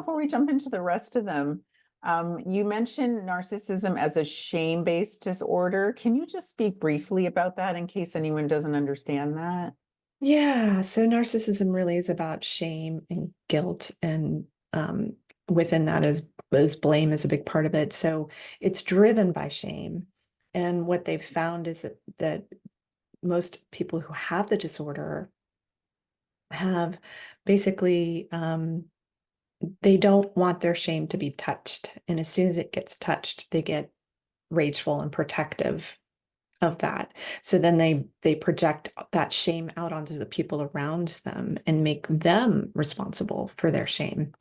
before we jump into the rest of them, you mentioned narcissism as a shame-based disorder. Can you just speak briefly about that in case anyone doesn't understand that? Yeah, so narcissism really is about shame and guilt, and within that is blame is a big part of it. So it's driven by shame, and what they've found is that most people who have the disorder have basically they don't want their shame to be touched, and as soon as it gets touched, they get rageful and protective of that. So then they project that shame out onto the people around them and make them responsible for their shame.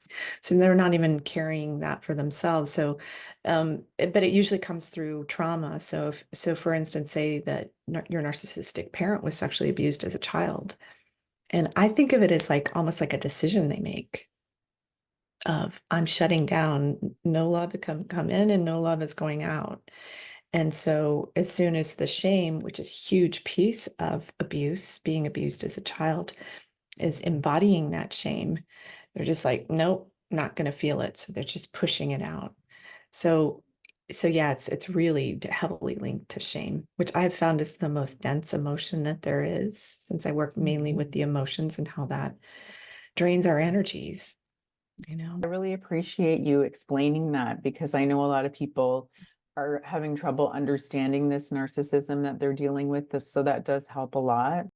So they're not even carrying that for themselves. So, but it usually comes through trauma. So for instance, say that your narcissistic parent was sexually abused as a child, and I think of it as like almost like a decision they make of I'm shutting down, no love to come in and no love is going out. And so as soon as the shame, which is a huge piece of abuse, being abused as a child, is embodying that shame, they're just like, nope, not going to feel it. So they're just pushing it out. So so yeah, it's really heavily linked to shame, which I've found is the most dense emotion that there is, since I work mainly with the emotions and how that drains our energies, you know. I really appreciate you explaining that because I know a lot of people are having trouble understanding this narcissism that they're dealing with. So that does help a lot.